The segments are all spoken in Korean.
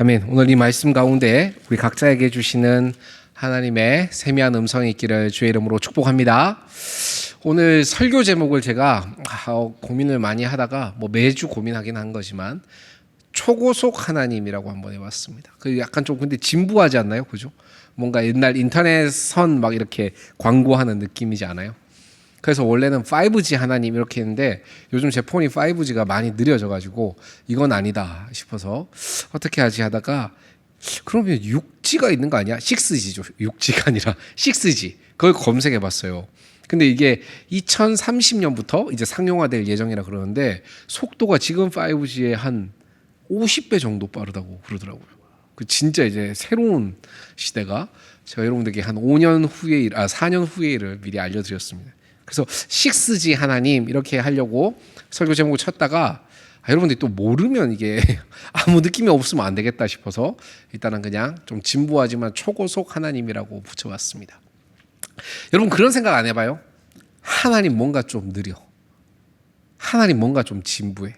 아멘. 오늘 이 말씀 가운데 우리 각자에게 주시는 하나님의 세미한 음성이 있기를 주의 이름으로 축복합니다. 오늘 설교 제목을 제가 고민을 많이 하다가 매주 고민하긴 한 거지만 초고속 하나님이라고 한번 해봤습니다. 그 약간 좀 근데 진부하지 않나요? 그죠? 뭔가 옛날 인터넷 선 막 이렇게 광고하는 느낌이지 않아요? 그래서 원래는 5G 하나님 이렇게 했는데 요즘 제 폰이 5G가 많이 느려져가지고 이건 아니다 싶어서 어떻게 하지 하다가 그러면 6G가 있는 거 아니야? 6G죠. 6G가 아니라 6G. 그걸 검색해봤어요. 근데 이게 2030년부터 이제 상용화될 예정이라 그러는데 속도가 지금 5G의 한 50배 정도 빠르다고 그러더라고요. 그 진짜 이제 새로운 시대가 제가 여러분들께 한 4년 후의 일을 미리 알려드렸습니다. 그래서 6G 하나님 이렇게 하려고 설교 제목을 쳤다가 여러분들이 또 모르면 이게 아무 느낌이 없으면 안 되겠다 싶어서 일단은 그냥 좀 진부하지만 초고속 하나님이라고 붙여봤습니다. 여러분 그런 생각 안 해봐요? 하나님 뭔가 좀 느려. 하나님 뭔가 좀 진부해.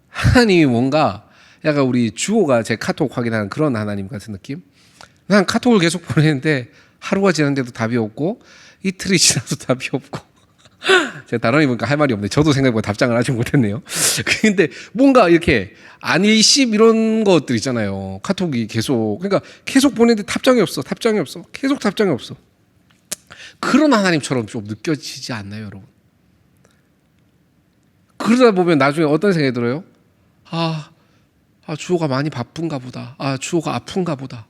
하나님이 뭔가 약간 우리 주호가 제 카톡 확인하는 그런 하나님 같은 느낌? 난 카톡을 계속 보내는데 하루가 지났는데도 답이 없고 이틀이 지나도 답이 없고 제가 다른 보니까 할 말이 없네. 저도 생각해보면 답장을 아직 못했네요. 근데 뭔가 이렇게 안일십 이런 것들 있잖아요. 카톡이 계속 그러니까 계속 보내는데 답장이 없어. 계속 답장이 없어. 그런 하나님처럼 좀 느껴지지 않나요, 여러분? 그러다 보면 나중에 어떤 생각이 들어요? 주호가 많이 바쁜가 보다. 주호가 아픈가 보다.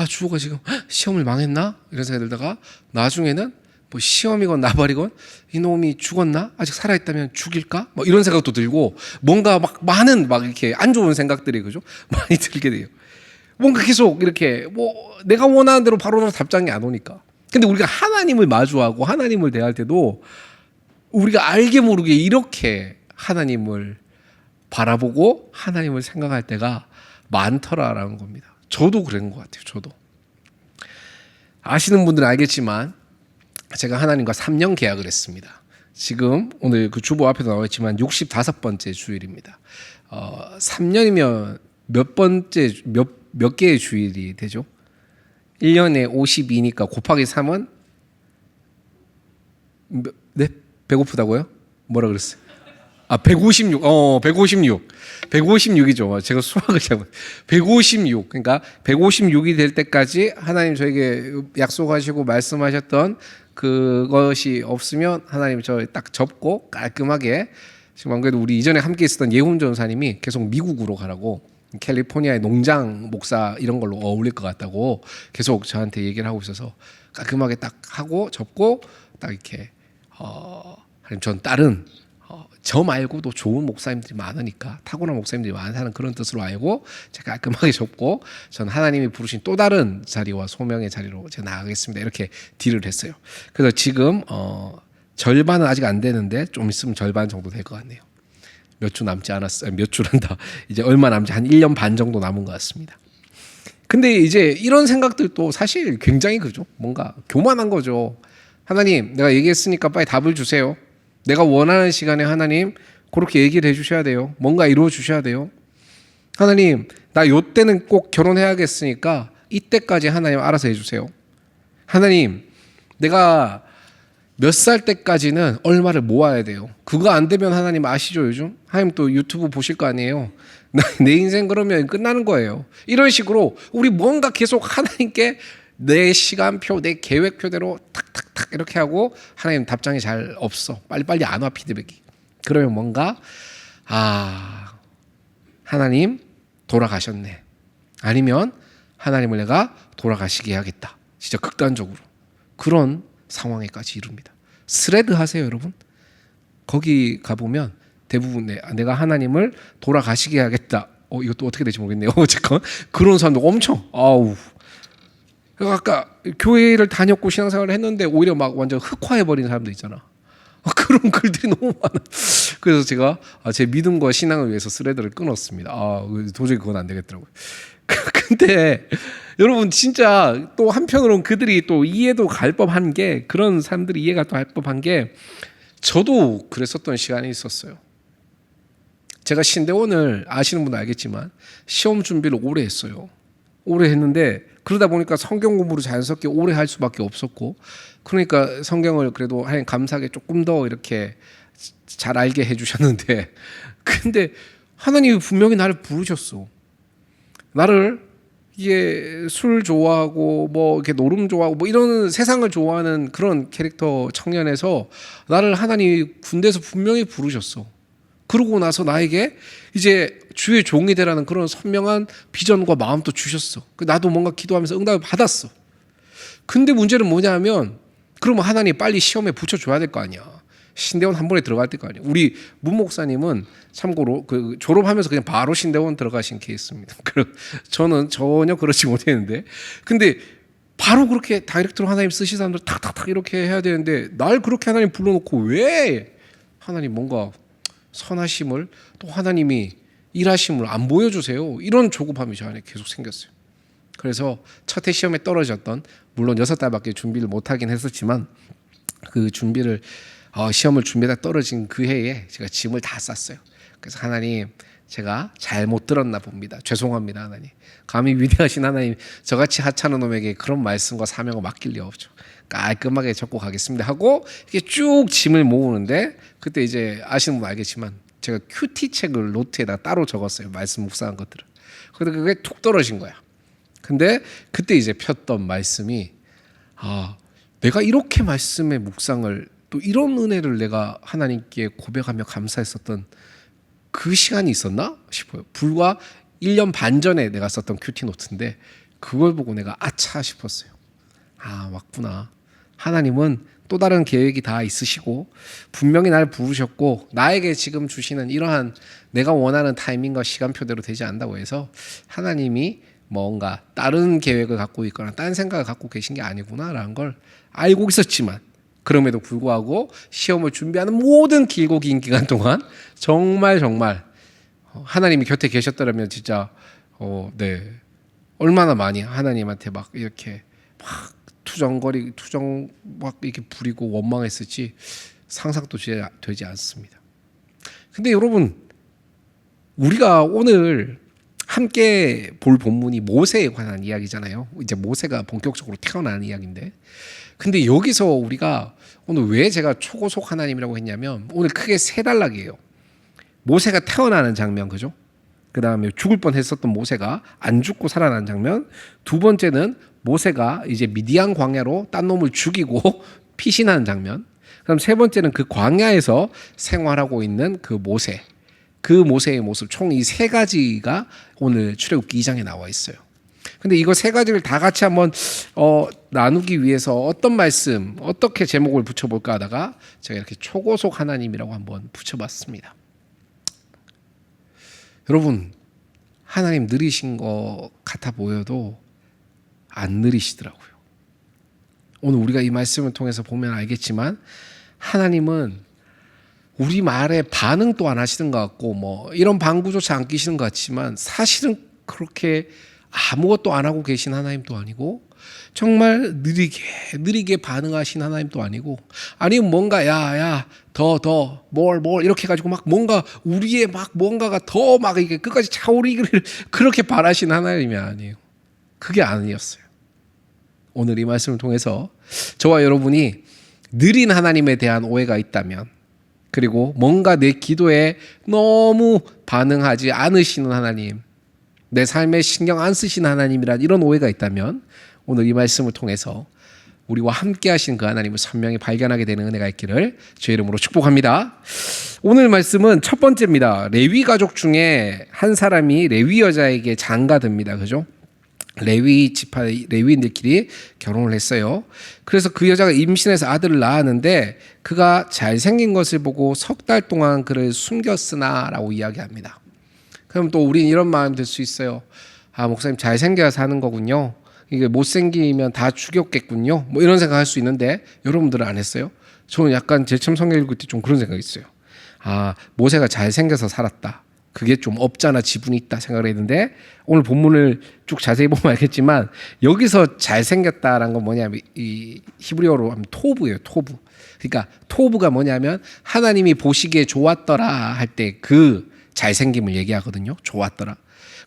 주호가 지금 시험을 망했나? 이런 생각이 들다가 나중에는 시험이건 나발이건 이놈이 죽었나? 아직 살아있다면 죽일까? 이런 생각도 들고 뭔가 많은 이렇게 안 좋은 생각들이 그죠? 많이 들게 돼요. 뭔가 계속 이렇게 내가 원하는 대로 바로 답장이 안 오니까. 근데 우리가 하나님을 마주하고 하나님을 대할 때도 우리가 알게 모르게 이렇게 하나님을 바라보고 하나님을 생각할 때가 많더라라는 겁니다. 저도 그런 것 같아요. 저도. 아시는 분들은 알겠지만 제가 하나님과 3년 계약을 했습니다. 지금 오늘 그 주보 앞에도 나와 있지만 65번째 주일입니다. 3년이면 몇 개의 주일이 되죠? 1년에 52니까 곱하기 3은 네? 배고프다고요? 뭐라 그랬어요? 156. 156이죠. 제가 수학을 잘못. 156. 그러니까 156이 될 때까지 하나님 저에게 약속하시고 말씀하셨던 그것이 없으면 하나님 저 딱 접고 깔끔하게 지금 안 그래도 우리 이전에 함께 있었던 예훈 전사님이 계속 미국으로 가라고 캘리포니아의 농장 목사 이런 걸로 어울릴 것 같다고 계속 저한테 얘기를 하고 있어서 깔끔하게 딱 하고 접고 딱 이렇게 하나님 전 다른 저 말고도 좋은 목사님들이 많으니까 타고난 목사님들이 많다는 그런 뜻으로 알고 제가 깔끔하게 접고 전 하나님이 부르신 또 다른 자리와 소명의 자리로 제가 나가겠습니다. 이렇게 딜을 했어요. 그래서 지금 절반은 아직 안 되는데 좀 있으면 절반 정도 될 것 같네요. 몇 주 남지 않았어요. 몇 주란다. 이제 얼마 남지 한 1년 반 정도 남은 것 같습니다. 근데 이제 이런 생각들도 사실 굉장히 그죠? 뭔가 교만한 거죠. 하나님 내가 얘기했으니까 빨리 답을 주세요. 내가 원하는 시간에 하나님 그렇게 얘기를 해주셔야 돼요. 뭔가 이루어 주셔야 돼요. 하나님 나 요때는 꼭 결혼해야겠으니까 이때까지 하나님 알아서 해주세요. 하나님 내가 몇 살 때까지는 얼마를 모아야 돼요. 그거 안 되면 하나님 아시죠 요즘? 하나님 또 유튜브 보실 거 아니에요. 내 인생 그러면 끝나는 거예요. 이런 식으로 우리 뭔가 계속 하나님께 내 시간표, 내 계획표대로 탁탁탁 이렇게 하고 하나님 답장이 잘 없어. 빨리빨리 안 와 피드백이. 그러면 뭔가 하나님 돌아가셨네. 아니면 하나님을 내가 돌아가시게 해야겠다. 진짜 극단적으로. 그런 상황에까지 이릅니다. 스레드 하세요 여러분. 거기 가보면 대부분 내가 하나님을 돌아가시게 해야겠다. 이것도 어떻게 될지 모르겠네요. 어쨌건 그런 사람도 엄청 아까 교회를 다녔고 신앙생활을 했는데 오히려 완전 흑화해버린 사람도 있잖아. 그런 글들이 너무 많아. 그래서 제가 제 믿음과 신앙을 위해서 스레드를 끊었습니다. 도저히 그건 안 되겠더라고요. 근데 여러분 진짜 또 한편으로는 그들이 또 이해도 갈 법한 게 그런 사람들이 이해가 또 할 법한 게 저도 그랬었던 시간이 있었어요. 제가 신대원을 아시는 분은 알겠지만 시험 준비를 오래 했어요. 오래 했는데 그러다 보니까 성경 공부를 자연스럽게 오래 할 수밖에 없었고, 그러니까 성경을 그래도 하나님 감사하게 조금 더 이렇게 잘 알게 해주셨는데, 근데 하나님이 분명히 나를 부르셨어. 나를 이게 술 좋아하고 뭐 이렇게 노름 좋아하고 뭐 이런 세상을 좋아하는 그런 캐릭터 청년에서 나를 하나님이 군대에서 분명히 부르셨어. 그러고 나서 나에게 이제 주의 종이 되라는 그런 선명한 비전과 마음도 주셨어. 나도 뭔가 기도하면서 응답을 받았어. 근데 문제는 뭐냐면, 그러면 하나님 빨리 시험에 붙여줘야 될 거 아니야. 신대원 한 번에 들어갈 거 아니야. 우리 문 목사님은 참고로 그 졸업하면서 그냥 바로 신대원 들어가신 케이스입니다. 저는 전혀 그렇지 못했는데, 근데 바로 그렇게 다이렉트로 하나님 쓰신 사람들 탁탁탁 이렇게 해야 되는데, 날 그렇게 하나님 불러놓고 왜 하나님 뭔가 선하심을, 또 하나님이 일하심을 안 보여주세요? 이런 조급함이 저 안에 계속 생겼어요. 그래서 첫 해 시험에 떨어졌던, 물론 6달밖에 준비를 못하긴 했었지만, 그 준비를 시험을 준비하다 떨어진 그 해에 제가 짐을 다 쌌어요. 그래서 하나님, 제가 잘못 들었나 봅니다. 죄송합니다, 하나님. 감히 위대하신 하나님, 저같이 하찮은 놈에게 그런 말씀과 사명을 맡길 리 없죠. 깔끔하게 적고 가겠습니다 하고 이렇게 쭉 짐을 모으는데, 그때 이제 아시는 분 알겠지만 제가 큐티 책을 노트에다 따로 적었어요. 말씀 묵상한 것들을. 근데 그게 툭 떨어진 거야. 근데 그때 이제 폈던 말씀이, 내가 이렇게 말씀의 묵상을, 또 이런 은혜를 내가 하나님께 고백하며 감사했었던 그 시간이 있었나 싶어요. 불과 1년 반 전에 내가 썼던 큐티 노트인데, 그걸 보고 내가 아차 싶었어요. 맞구나. 하나님은 또 다른 계획이 다 있으시고 분명히 나를 부르셨고, 나에게 지금 주시는 이러한 내가 원하는 타이밍과 시간표대로 되지 않는다고 해서 하나님이 뭔가 다른 계획을 갖고 있거나 다른 생각을 갖고 계신 게 아니구나라는 걸 알고 있었지만, 그럼에도 불구하고 시험을 준비하는 모든 길고 긴 기간 동안 정말 하나님이 곁에 계셨더라면 진짜 얼마나 많이 하나님한테 막 이렇게 막 투정 막 이렇게 부리고 원망했을지 상상도 되지 않습니다. 근데 여러분, 우리가 오늘 함께 볼 본문이 모세에 관한 이야기잖아요. 이제 모세가 본격적으로 태어나는 이야기인데, 근데 여기서 우리가 오늘 왜 제가 초고속 하나님이라고 했냐면, 오늘 크게 세 단락이에요. 모세가 태어나는 장면, 그죠? 그 다음에 죽을 뻔했었던 모세가 안 죽고 살아난 장면. 두 번째는 모세가 이제 미디안 광야로 딴 놈을 죽이고 피신하는 장면. 그럼 세 번째는 그 광야에서 생활하고 있는 그 모세, 그 모세의 모습, 총 이 세 가지가 오늘 출애굽기 2장에 나와 있어요. 근데 이거 세 가지를 다 같이 한번 나누기 위해서 어떤 말씀, 어떻게 제목을 붙여볼까 하다가 제가 이렇게 초고속 하나님이라고 한번 붙여봤습니다. 여러분, 하나님 느리신 것 같아 보여도 안 느리시더라고요. 오늘 우리가 이 말씀을 통해서 보면 알겠지만, 하나님은 우리 말에 반응도 안 하시는 것 같고, 뭐 이런 방구조차 안 끼시는 것 같지만, 사실은 그렇게 아무것도 안 하고 계신 하나님도 아니고, 정말 느리게 반응하신 하나님도 아니고, 아니면 뭔가 뭘 이렇게 가지고 막 뭔가 우리의 막 뭔가가 더 막 이게 끝까지 차오르기를 그렇게 바라신 하나님이 아니에요. 그게 아니었어요. 오늘 이 말씀을 통해서 저와 여러분이 느린 하나님에 대한 오해가 있다면, 그리고 뭔가 내 기도에 너무 반응하지 않으시는 하나님, 내 삶에 신경 안 쓰시는 하나님이란 이런 오해가 있다면, 오늘 이 말씀을 통해서 우리와 함께 하신 그 하나님을 선명히 발견하게 되는 은혜가 있기를 주의 이름으로 축복합니다. 오늘 말씀은 첫 번째입니다. 레위 가족 중에 한 사람이 레위 여자에게 장가듭니다. 그죠? 레위 지파 레위인들끼리 결혼을 했어요. 그래서 그 여자가 임신해서 아들을 낳았는데, 그가 잘생긴 것을 보고 3달 동안 그를 숨겼으나라고 이야기합니다. 그럼 또 우린 이런 마음이 들 수 있어요. 목사님 잘생겨야 하는 거군요. 이게 못생기면 다 죽였겠군요. 뭐 이런 생각할 수 있는데, 여러분들은 안 했어요? 저는 약간 제일 처음 성경 읽을 때 좀 그런 생각이 있어요. 모세가 잘생겨서 살았다. 그게 좀 없잖아, 지분이 있다 생각을 했는데, 오늘 본문을 쭉 자세히 보면 알겠지만, 여기서 잘생겼다라는 건 뭐냐면, 이 히브리어로 하면 토브예요. 토브. 그러니까 토브가 뭐냐면, 하나님이 보시기에 좋았더라 할 때 그 잘생김을 얘기하거든요. 좋았더라.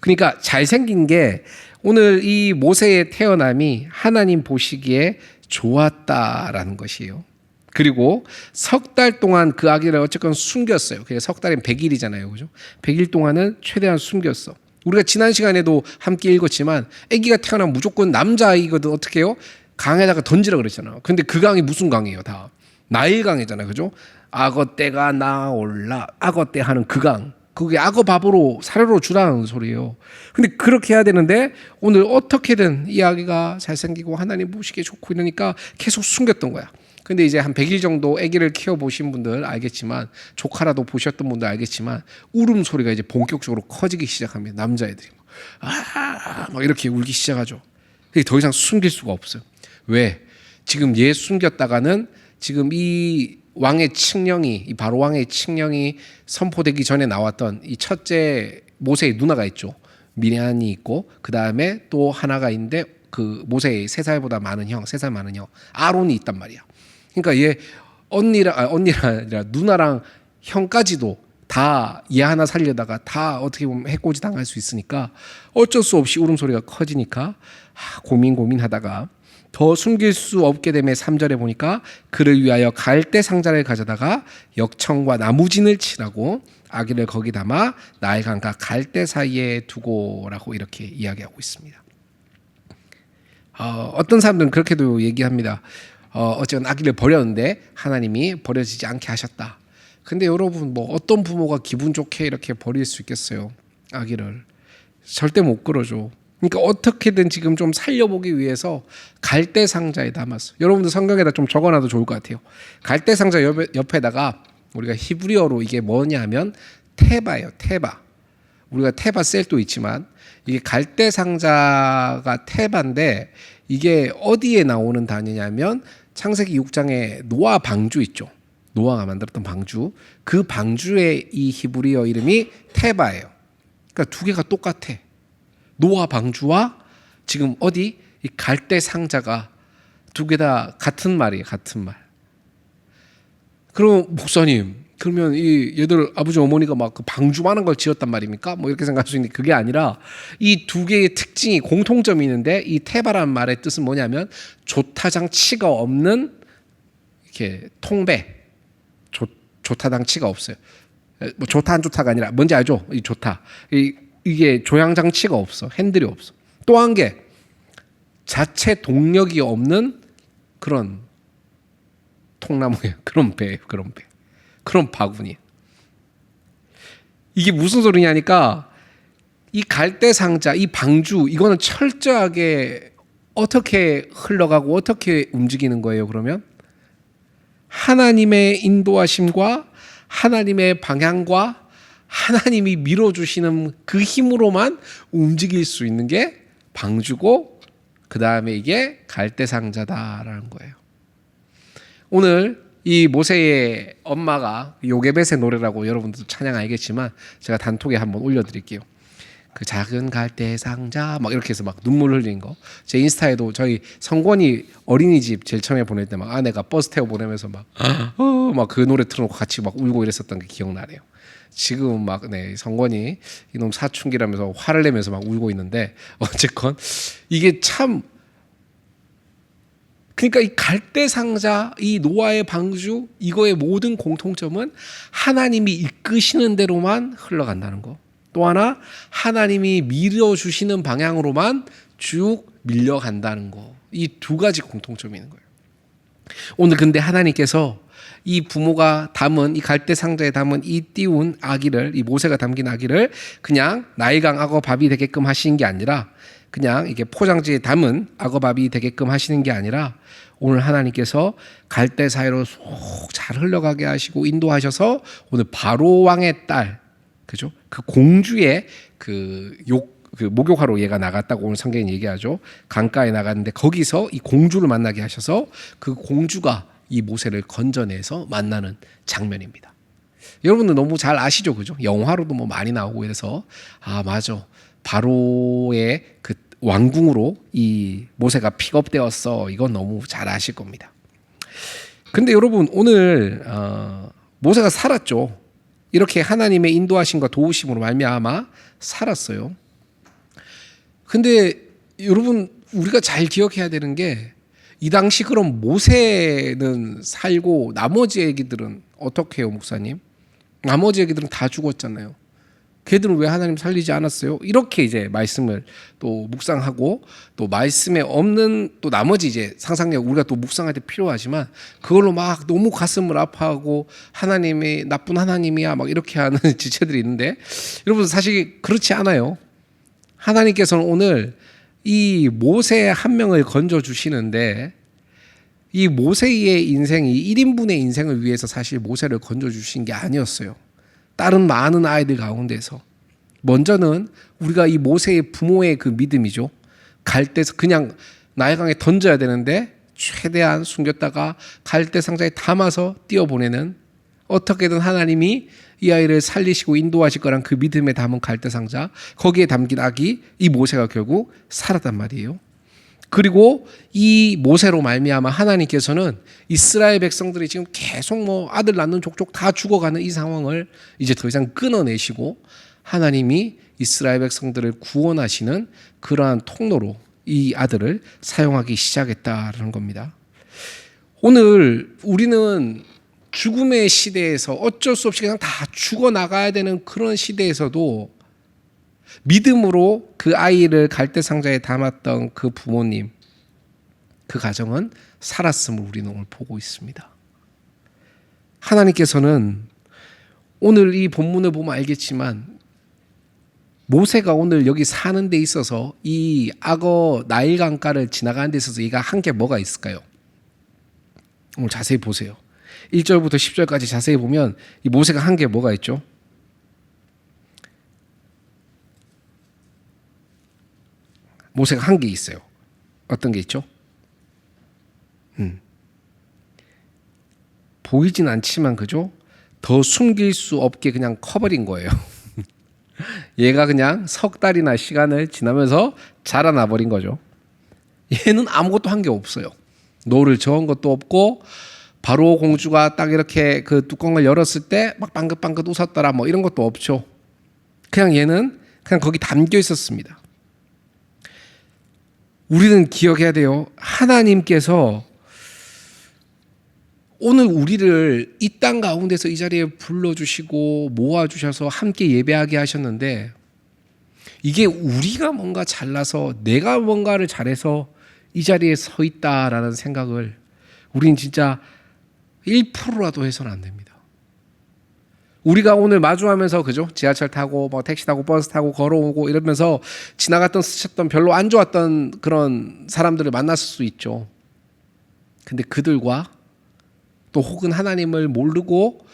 그러니까 잘생긴 게 오늘 이 모세의 태어남이 하나님 보시기에 좋았다라는 것이에요. 그리고 석 달 동안 그 아기를 어쨌건 숨겼어요. 그게 석 달이면 100일이잖아요. 그죠? 100일 동안은 최대한 숨겼어. 우리가 지난 시간에도 함께 읽었지만 아기가 태어나면 무조건 남자아이거든. 어떻게 해요? 강에다가 던지라 그랬잖아요. 근데 그 강이 무슨 강이에요? 다 나일 강이잖아요. 그죠? 악어떼가 나올라 악어떼 하는 그 강. 그게 악어 밥으로 사료로 주라는 소리예요. 근데 그렇게 해야 되는데 오늘 어떻게든 이 아기가 잘생기고 하나님 보시기에 좋고 이러니까 계속 숨겼던 거야. 근데 이제 한 100일 정도 아기를 키워보신 분들 알겠지만, 조카라도 보셨던 분들 알겠지만, 울음소리가 이제 본격적으로 커지기 시작합니다. 남자애들이 막 이렇게 울기 시작하죠. 그게 더 이상 숨길 수가 없어요. 왜? 지금 얘 숨겼다가는 지금 이 왕의 칙령이, 이 바로 왕의 칙령이 선포되기 전에 나왔던 이 첫째 모세의 누나가 있죠. 미리안이 있고, 그 다음에 또 하나가 있는데 그 모세의 3살보다 많은 형, 3살 많은 형 아론이 있단 말이야. 그러니까 얘 언니랑 아니라 누나랑 형까지도 다 얘 하나 살려다가 다 어떻게 보면 해코지 당할 수 있으니까 어쩔 수 없이 울음소리가 커지니까 고민하다가 더 숨길 수 없게 되면 3절에 보니까 그를 위하여 갈대 상자를 가져다가 역청과 나무진을 칠하고 아기를 거기 담아 나일강과 갈대 사이에 두고라고 이렇게 이야기하고 있습니다. 어떤 사람들은 그렇게도 얘기합니다. 어쨌든 아기를 버렸는데 하나님이 버려지지 않게 하셨다. 근데 여러분 뭐 어떤 부모가 기분 좋게 이렇게 버릴 수 있겠어요? 아기를 절대 못 그러죠. 그러니까 어떻게든 지금 좀 살려보기 위해서 갈대 상자에 담았어. 여러분들 성경에다 좀 적어놔도 좋을 것 같아요. 갈대 상자 옆에다가 우리가 히브리어로 이게 뭐냐면 테바예요. 테바. 우리가 테바 셀도 있지만 이게 갈대 상자가 테바인데 이게 어디에 나오는 단어냐면 창세기 6장에 노아 방주 있죠. 노아가 만들었던 방주. 그 방주의 이 히브리어 이름이 테바예요. 그러니까 두 개가 똑같아. 노아 방주와 지금 어디 이 갈대 상자가 두 개 다 같은 말이에요. 같은 말. 그럼 목사님, 그러면 이 얘들 아버지 어머니가 막 그 방주만한 걸 지었단 말입니까? 뭐 이렇게 생각할 수 있는데 그게 아니라 이 두 개의 특징이 공통점이 있는데 이 테바라는 말의 뜻은 뭐냐면 조타장치가 없는 이렇게 통배. 조타장치가 없어요. 뭐 조타 안 조타가 아니라 뭔지 알죠? 이 조타. 이게 조향장치가 없어. 핸들이 없어. 또 한 개 자체 동력이 없는 그런 통나무예요. 그런 배예요. 그런 배. 그런 바구니. 이게 무슨 소리냐니까 이 갈대 상자, 이 방주 이거는 철저하게 어떻게 흘러가고 어떻게 움직이는 거예요? 그러면 하나님의 인도하심과 하나님의 방향과 하나님이 밀어주시는 그 힘으로만 움직일 수 있는 게 방주고 그 다음에 이게 갈대 상자다라는 거예요. 오늘 이 모세의 엄마가 요게벳의 노래라고 여러분들도 찬양 알겠지만 제가 단톡에 한번 올려드릴게요. 그 작은 갈대 상자 막 이렇게 해서 막 눈물 흘리는 거. 제 인스타에도 저희 성권이 어린이집 제일 처음에 보낼 때 막 아내가 버스 태워 보내면서 막 그 노래 틀어놓고 같이 막 울고 이랬었던 게 기억나네요. 지금 막 성권이 이놈 사춘기라면서 화를 내면서 막 울고 있는데 어쨌건 이게 참 그러니까 이 갈대 상자, 이 노아의 방주 이거의 모든 공통점은 하나님이 이끄시는 대로만 흘러간다는 거. 또 하나 하나님이 밀어주시는 방향으로만 쭉 밀려간다는 거. 이 두 가지 공통점이 있는 거예요. 오늘 근데 하나님께서 이 부모가 담은 이 갈대 상자에 담은 이 띄운 아기를 이 모세가 담긴 아기를 그냥 나일강 악어밥이 되게끔 하시는 게 아니라 그냥 이게 포장지에 담은 악어밥이 되게끔 하시는 게 아니라 오늘 하나님께서 갈대 사이로 쏙 잘 흘러가게 하시고 인도하셔서 오늘 바로 왕의 딸 그죠? 그 공주의 그 목욕하러 얘가 나갔다고 오늘 성경이 얘기하죠. 강가에 나갔는데 거기서 이 공주를 만나게 하셔서 그 공주가 이 모세를 건져내서 만나는 장면입니다. 여러분들 너무 잘 아시죠, 그죠? 영화로도 뭐 많이 나오고 이래서 아 맞아 바로의 그 왕궁으로 이 모세가 픽업되었어. 이건 너무 잘 아실 겁니다. 근데 여러분 오늘 모세가 살았죠. 이렇게 하나님의 인도하심과 도우심으로 말미암아 살았어요. 근데 여러분 우리가 잘 기억해야 되는 게 이 당시 그럼 모세는 살고 나머지 애기들은 어떻게 해요, 목사님? 나머지 애기들은 다 죽었잖아요. 걔들은 왜 하나님 살리지 않았어요? 이렇게 이제 말씀을 또 묵상하고 또 말씀에 없는 또 나머지 이제 상상력 우리가 또 묵상할 때 필요하지만 그걸로 막 너무 가슴을 아파하고 하나님이 나쁜 하나님이야 막 이렇게 하는 지체들이 있는데 여러분 사실 그렇지 않아요. 하나님께서는 오늘 이 모세 한 명을 건져 주시는데 이 모세의 인생이 1인분의 인생을 위해서 사실 모세를 건져 주신 게 아니었어요. 다른 많은 아이들 가운데서 먼저는 우리가 이 모세의 부모의 그 믿음이죠. 갈대에서 그냥 나일강에 던져야 되는데 최대한 숨겼다가 갈대 상자에 담아서 띄어보내는 어떻게든 하나님이 이 아이를 살리시고 인도하실 거란 그 믿음에 담은 갈대 상자 거기에 담긴 아기 이 모세가 결국 살았단 말이에요. 그리고 이 모세로 말미암아 하나님께서는 이스라엘 백성들이 지금 계속 뭐 아들 낳는 족족 다 죽어가는 이 상황을 이제 더 이상 끊어내시고 하나님이 이스라엘 백성들을 구원하시는 그러한 통로로 이 아들을 사용하기 시작했다라는 겁니다. 오늘 우리는 죽음의 시대에서 어쩔 수 없이 그냥 다 죽어나가야 되는 그런 시대에서도 믿음으로 그 아이를 갈대 상자에 담았던 그 부모님, 그 가정은 살았음을 우리는 오늘 보고 있습니다. 하나님께서는 오늘 이 본문을 보면 알겠지만 모세가 오늘 여기 사는 데 있어서 이 악어 나일강가를 지나가는 데 있어서 얘가 한 게 뭐가 있을까요? 오늘 자세히 보세요. 1절부터 10절까지 자세히 보면 이 모세가 한 게 뭐가 있죠? 모세가 한 게 있어요. 어떤 게 있죠? 보이진 않지만 그죠? 더 숨길 수 없게 그냥 커버린 거예요. 얘가 그냥 석 달이나 시간을 지나면서 자라나 버린 거죠. 얘는 아무것도 한 게 없어요. 노를 저은 것도 없고 바로 공주가 딱 이렇게 그 뚜껑을 열었을 때 막 방긋방긋 웃었더라 뭐 이런 것도 없죠. 그냥 얘는 그냥 거기 담겨 있었습니다. 우리는 기억해야 돼요. 하나님께서 오늘 우리를 이 땅 가운데서 이 자리에 불러주시고 모아주셔서 함께 예배하게 하셨는데 이게 우리가 뭔가 잘나서 내가 뭔가를 잘해서 이 자리에 서 있다라는 생각을 우린 진짜 1%라도 해서는 안 됩니다. 우리가 오늘 마주하면서 그죠? 지하철 타고 뭐 택시 타고 버스 타고 걸어오고 이러면서 지나갔던 스쳤던 별로 안 좋았던 그런 사람들을 만났을 수 있죠. 근데 그들과 또 혹은 하나님을 모르고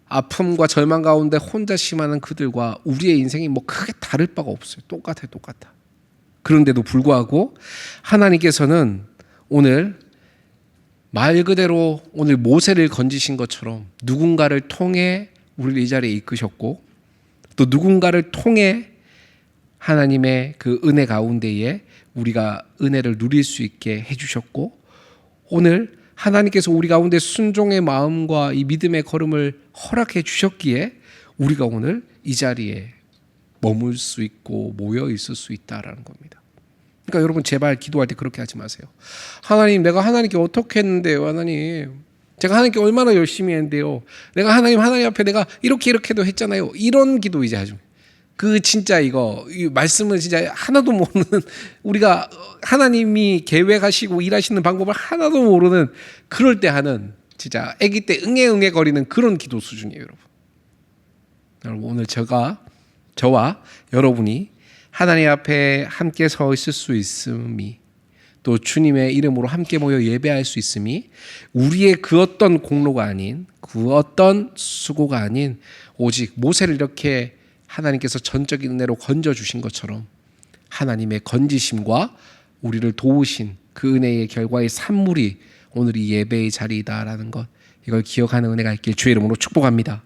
아픔과 절망 가운데 혼자 심하는 그들과 우리의 인생이 뭐 크게 다를 바가 없어요. 똑같아. 그런데도 불구하고 하나님께서는 오늘 말 그대로 오늘 모세를 건지신 것처럼 누군가를 통해 우리를 이 자리에 이끄셨고 또 누군가를 통해 하나님의 그 은혜 가운데에 우리가 은혜를 누릴 수 있게 해주셨고 오늘 하나님께서 우리 가운데 순종의 마음과 이 믿음의 걸음을 허락해 주셨기에 우리가 오늘 이 자리에 머물 수 있고 모여 있을 수 있다라는 겁니다. 그러니까 여러분 제발 기도할 때 그렇게 하지 마세요. 하나님 내가 하나님께 어떻게 했는데요 하나님 제가 하나님께 얼마나 열심히 했는데요 내가 하나님 앞에 내가 이렇게도 했잖아요 이런 기도 이제 하죠. 그 진짜 이거 이 말씀을 진짜 하나도 모르는 우리가 하나님이 계획하시고 일하시는 방법을 하나도 모르는 그럴 때 하는 진짜 아기 때 응애 거리는 그런 기도 수준이에요 여러분. 여러분 오늘 저와 여러분이 하나님 앞에 함께 서 있을 수 있음이 또 주님의 이름으로 함께 모여 예배할 수 있음이 우리의 그 어떤 공로가 아닌 그 어떤 수고가 아닌 오직 모세를 이렇게 하나님께서 전적인 은혜로 건져주신 것처럼 하나님의 건지심과 우리를 도우신 그 은혜의 결과의 산물이 오늘 이 예배의 자리이다라는 것 이걸 기억하는 은혜가 있길 주의 이름으로 축복합니다.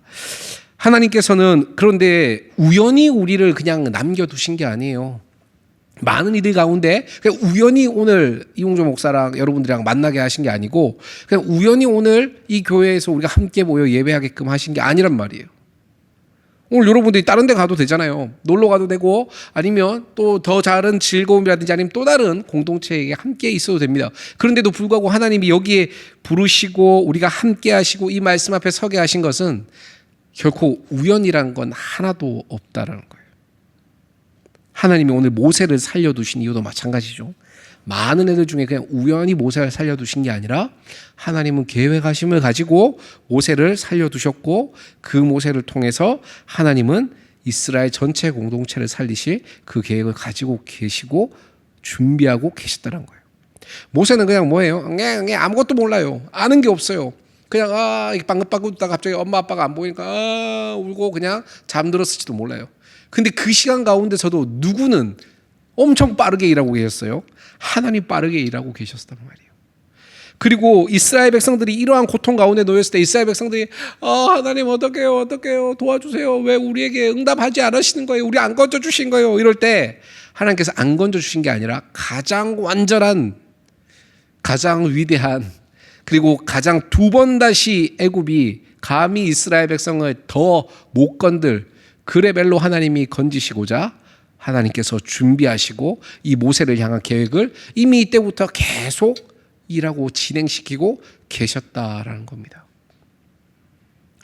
하나님께서는 그런데 우연히 우리를 그냥 남겨두신 게 아니에요. 많은 이들 가운데 그냥 우연히 오늘 이용조 목사랑 여러분들이랑 만나게 하신 게 아니고 그냥 우연히 오늘 이 교회에서 우리가 함께 모여 예배하게끔 하신 게 아니란 말이에요. 오늘 여러분들이 다른 데 가도 되잖아요. 놀러 가도 되고 아니면 또 더 다른 즐거움이라든지 아니면 또 다른 공동체에 함께 있어도 됩니다. 그런데도 불구하고 하나님이 여기에 부르시고 우리가 함께 하시고 이 말씀 앞에 서게 하신 것은 결코 우연이란 건 하나도 없다라는 거예요. 하나님이 오늘 모세를 살려두신 이유도 마찬가지죠. 많은 애들 중에 그냥 우연히 모세를 살려두신 게 아니라 하나님은 계획하심을 가지고 모세를 살려두셨고 그 모세를 통해서 하나님은 이스라엘 전체 공동체를 살리실 그 계획을 가지고 계시고 준비하고 계셨다는 거예요. 모세는 그냥 뭐예요? 그냥 아무것도 몰라요. 아는 게 없어요. 그냥 방긋방긋 웃다가 갑자기 엄마 아빠가 안 보이니까 울고 그냥 잠들었을지도 몰라요. 근데 그 시간 가운데서도 누구는 엄청 빠르게 일하고 계셨어요. 하나님 빠르게 일하고 계셨단 말이에요. 그리고 이스라엘 백성들이 이러한 고통 가운데 놓였을 때 이스라엘 백성들이 하나님 어떡해요 도와주세요. 왜 우리에게 응답하지 않으시는 거예요. 우리 안 건져주신 거예요. 이럴 때 하나님께서 안 건져주신 게 아니라 가장 완전한 가장 위대한 그리고 가장 두 번 다시 애굽이 감히 이스라엘 백성을 더 못 건들 그 레벨로 하나님이 건지시고자 하나님께서 준비하시고 이 모세를 향한 계획을 이미 이때부터 계속 일하고 진행시키고 계셨다라는 겁니다.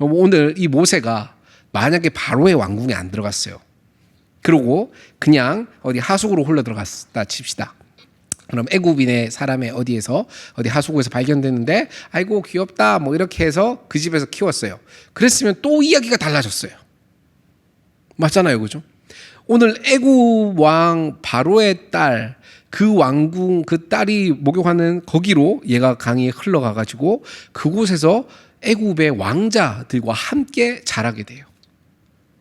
오늘 이 모세가 만약에 바로의 왕궁에 안 들어갔어요. 그리고 그냥 어디 하숙으로 홀려 들어갔다 칩시다. 그럼 애굽인의 사람의 어디에서 어디 하수구에서 발견됐는데 아이고 귀엽다 뭐 이렇게 해서 그 집에서 키웠어요. 그랬으면 또 이야기가 달라졌어요. 맞잖아요, 그죠? 오늘 애굽 왕 바로의 딸 그 왕궁 그 딸이 목욕하는 거기로 얘가 강이 흘러가가지고 그곳에서 애굽의 왕자들과 함께 자라게 돼요.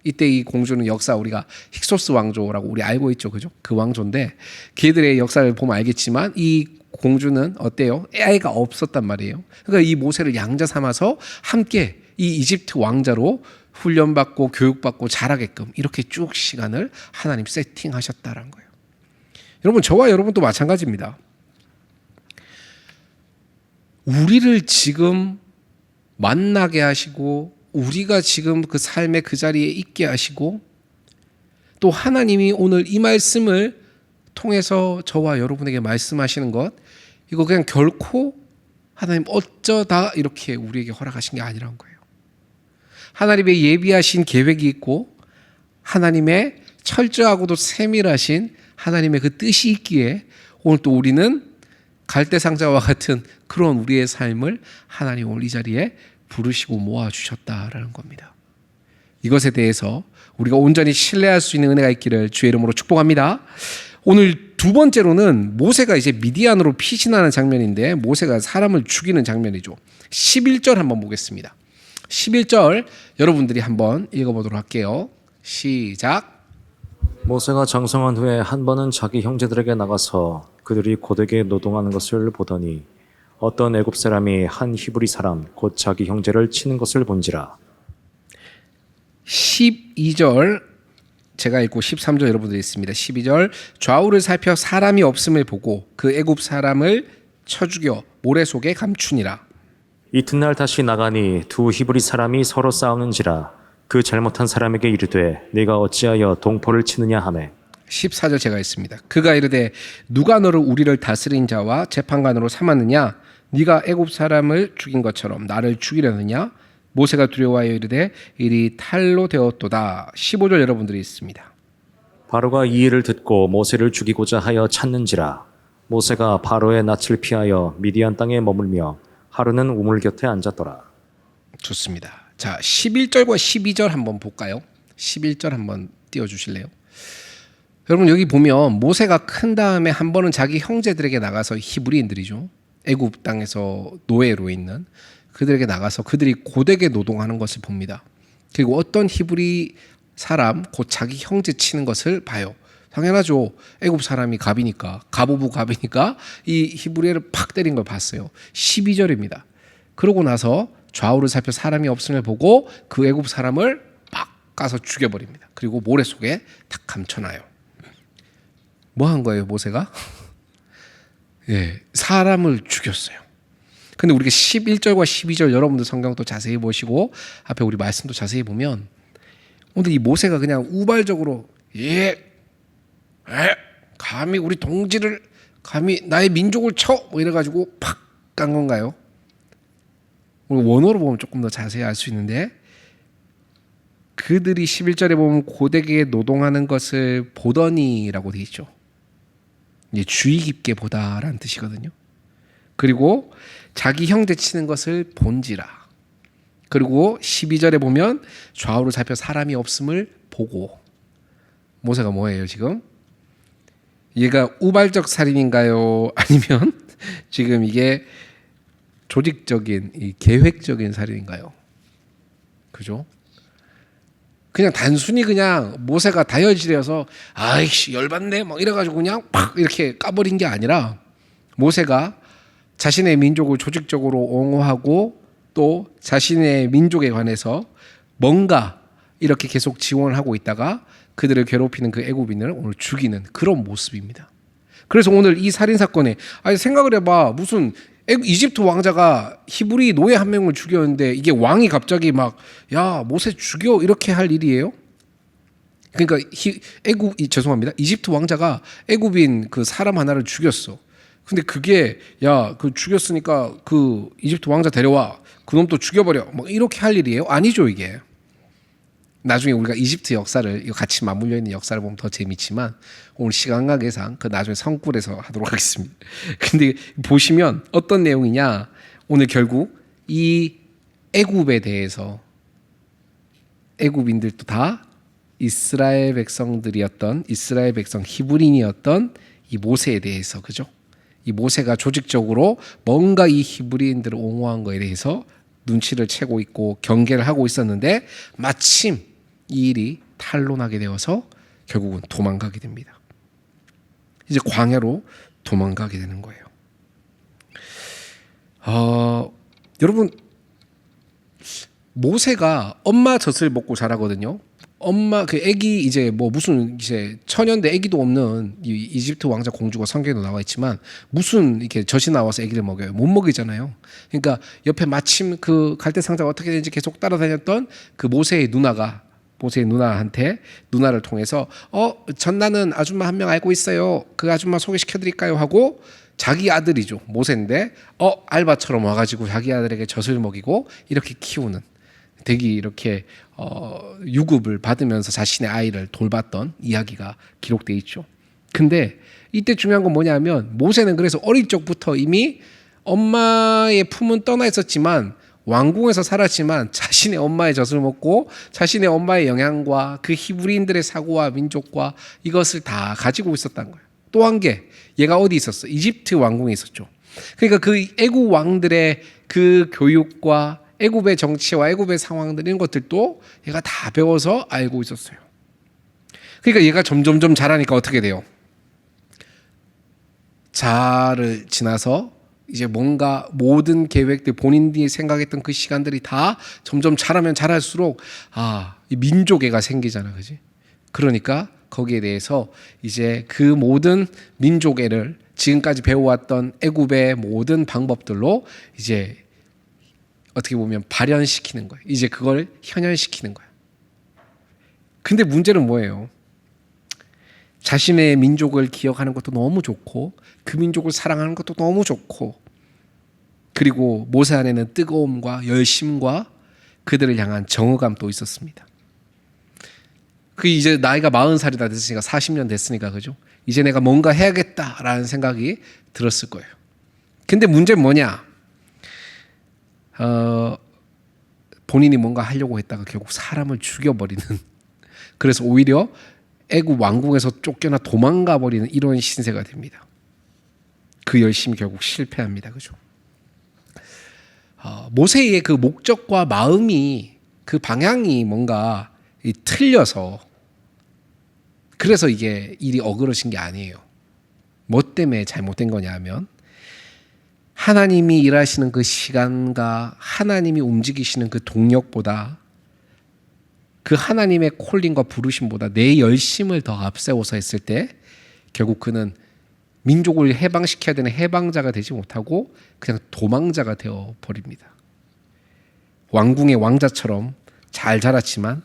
이때 이 공주는 역사 우리가 힉소스 왕조라고 우리 알고 있죠, 그죠? 그 왕조인데 걔들의 역사를 보면 알겠지만 이 공주는 어때요? 애가 없었단 말이에요. 그러니까 이 모세를 양자 삼아서 함께 이 이집트 왕자로 훈련받고 교육받고 자라게끔 이렇게 쭉 시간을 하나님 세팅하셨다는 거예요. 여러분 저와 여러분도 마찬가지입니다. 우리를 지금 만나게 하시고 우리가 지금 그 삶의 그 자리에 있게 하시고 또 하나님이 오늘 이 말씀을 통해서 저와 여러분에게 말씀하시는 것 이거 그냥 결코 하나님 어쩌다 이렇게 우리에게 허락하신 게 아니라는 거예요. 하나님의 예비하신 계획이 있고 하나님의 철저하고도 세밀하신 하나님의 그 뜻이 있기에 오늘 또 우리는 갈대상자와 같은 그런 우리의 삶을 하나님 오늘 이 자리에 부르시고 모아주셨다라는 겁니다. 이것에 대해서 우리가 온전히 신뢰할 수 있는 은혜가 있기를 주의 이름으로 축복합니다. 오늘 두 번째로는 모세가 이제 미디안으로 피신하는 장면인데 모세가 사람을 죽이는 장면이죠. 11절 한번 보겠습니다. 11절 여러분들이 한번 읽어보도록 할게요. 시작. 모세가 장성한 후에 한 번은 자기 형제들에게 나가서 그들이 고되게 노동하는 것을 보더니 어떤 애굽 사람이 한 히브리 사람 곧 자기 형제를 치는 것을 본지라. 12절 제가 읽고 13절 여러분들이 있습니다. 12절 좌우를 살펴 사람이 없음을 보고 그 애굽 사람을 쳐 죽여 모래 속에 감추니라. 이튿날 다시 나가니 두 히브리 사람이 서로 싸우는지라. 그 잘못한 사람에게 이르되 네가 어찌하여 동포를 치느냐 하매 14절 제가 있습니다. 그가 이르되 누가 너를 우리를 다스린 자와 재판관으로 삼았느냐 네가 애굽 사람을 죽인 것처럼 나를 죽이려느냐 모세가 두려워하여 이르되 일이 탈로 되었도다. 15절 여러분들이 있습니다. 바로가 이 일을 듣고 모세를 죽이고자 하여 찾는지라. 모세가 바로의 낯을 피하여 미디안 땅에 머물며 하루는 우물 곁에 앉았더라. 좋습니다. 자, 11절과 12절 한번 볼까요? 11절 한번 띄워주실래요? 여러분 여기 보면 모세가 큰 다음에 한 번은 자기 형제들에게 나가서 히브리인들이죠. 애굽 땅에서 노예로 있는 그들에게 나가서 그들이 고되게 노동하는 것을 봅니다. 그리고 어떤 히브리 사람 곧 자기 형제 치는 것을 봐요. 당연하죠. 애굽 사람이 갑이니까 갑오브 갑이니까 이 히브리를 팍 때린 걸 봤어요. 12절입니다. 그러고 나서 좌우를 살펴 사람이 없음을 보고 그 애굽 사람을 팍 가서 죽여버립니다. 그리고 모래 속에 탁 감춰놔요. 뭐 한 거예요, 모세가? 예, 사람을 죽였어요. 근데 우리가 11절과 12절 여러분들 성경도 자세히 보시고 앞에 우리 말씀도 자세히 보면 오늘 이 모세가 그냥 우발적으로 감히 우리 동지를 감히 나의 민족을 쳐 뭐 이래가지고 팍 깐 건가요? 우리 원어로 보면 조금 더 자세히 알 수 있는데 그들이 11절에 보면 고되게 노동하는 것을 보더니라고 되어 있죠. 이제 주의 깊게 보다라는 뜻이거든요. 그리고 자기 형제 치는 것을 본지라. 그리고 12절에 보면 좌우로 잡혀 사람이 없음을 보고. 모세가 뭐예요 지금? 얘가 우발적 살인인가요? 아니면 지금 이게 조직적인 이 계획적인 살인인가요? 그죠? 그냥 단순히 그냥 모세가 다혈질이어서 아이씨 열받네 막 이래가지고 그냥 팍 이렇게 까버린 게 아니라 모세가 자신의 민족을 조직적으로 옹호하고 또 자신의 민족에 관해서 뭔가 이렇게 계속 지원을 하고 있다가 그들을 괴롭히는 그 애굽인을 오늘 죽이는 그런 모습입니다. 그래서 오늘 이 살인 사건에 아니 생각을 해봐. 무슨 이집트 왕자가 히브리 노예 한 명을 죽였는데 이게 왕이 갑자기 막 야 모세 죽여 이렇게 할 일이에요? 그러니까 죄송합니다. 이집트 왕자가 애굽인 그 사람 하나를 죽였어. 근데 그게 야 그 죽였으니까 그 이집트 왕자 데려와 그놈 또 죽여버려 뭐 이렇게 할 일이에요? 아니죠 이게. 나중에 우리가 이집트 역사를 이거 같이 맞물려 있는 역사를 보면 더 재밌지만 오늘 시간 관계상 그 나중에 성꿀에서 하도록 하겠습니다. 근데 보시면 어떤 내용이냐 오늘 결국 이 애굽에 대해서 애굽인들도 다 이스라엘 백성들이었던 이스라엘 백성 히브리인이었던 이 모세에 대해서 그죠? 이 모세가 조직적으로 뭔가 이 히브리인들을 옹호한 거에 대해서 눈치를 채고 있고 경계를 하고 있었는데 마침 이 일이 탄로나게 되어서 결국은 도망가게 됩니다. 이제 광야로 도망가게 되는 거예요. 여러분 모세가 엄마 젖을 먹고 자라거든요. 엄마 그 아기 이제 뭐 무슨 이제 처녀인데 아기도 없는 이 이집트 왕자 공주가 성경에도 나와 있지만 무슨 이렇게 젖이 나와서 아기를 먹여요? 못 먹이잖아요. 그러니까 옆에 마침 그 갈대 상자가 어떻게 되는지 계속 따라다녔던 그 모세의 누나한테 누나를 통해서 전나는 아줌마 한 명 알고 있어요. 그 아줌마 소개시켜드릴까요? 하고 자기 아들이죠 모세인데 알바처럼 와가지고 자기 아들에게 젖을 먹이고 이렇게 키우는 되게 이렇게 유급을 받으면서 자신의 아이를 돌봤던 이야기가 기록돼 있죠. 근데 이때 중요한 건 뭐냐면 모세는 그래서 어릴 적부터 이미 엄마의 품은 떠나 있었지만 왕궁에서 살았지만 자신의 엄마의 젖을 먹고 자신의 엄마의 영향과 그 히브리인들의 사고와 민족과 이것을 다 가지고 있었던 거예요. 또 한 게 얘가 어디 있었어? 이집트 왕궁에 있었죠. 그러니까 그 애굽 왕들의 그 교육과 애굽의 정치와 애굽의 상황들 이런 것들도 얘가 다 배워서 알고 있었어요. 그러니까 얘가 점점점 자라니까 어떻게 돼요? 자를 지나서 이제 뭔가 모든 계획들 본인들이 생각했던 그 시간들이 다 점점 자라면 자랄수록 이 민족애가 생기잖아, 그지? 그러니까 거기에 대해서 이제 그 모든 민족애를 지금까지 배워왔던 애굽의 모든 방법들로 이제 어떻게 보면 발현시키는 거예요. 이제 그걸 현현시키는 거예요. 근데 문제는 뭐예요? 자신의 민족을 기억하는 것도 너무 좋고 그 민족을 사랑하는 것도 너무 좋고 그리고 모세 안에는 뜨거움과 열심과 그들을 향한 정의감도 있었습니다. 그 이제 나이가 40살이 다 됐으니까 40년 됐으니까 그죠? 이제 내가 뭔가 해야겠다라는 생각이 들었을 거예요. 근데 문제는 뭐냐? 본인이 뭔가 하려고 했다가 결국 사람을 죽여버리는 그래서 오히려 애굽 왕궁에서 쫓겨나 도망가 버리는 이런 신세가 됩니다. 그 열심이 결국 실패합니다. 그죠? 모세의 그 목적과 마음이 그 방향이 뭔가 틀려서 그래서 이게 일이 어그러진 게 아니에요. 뭐 때문에 잘못된 거냐 하면 하나님이 일하시는 그 시간과 하나님이 움직이시는 그 동력보다 그 하나님의 콜링과 부르심보다 내 열심을 더 앞세워서 했을 때 결국 그는 민족을 해방시켜야 되는 해방자가 되지 못하고 그냥 도망자가 되어 버립니다. 왕궁의 왕자처럼 잘 자랐지만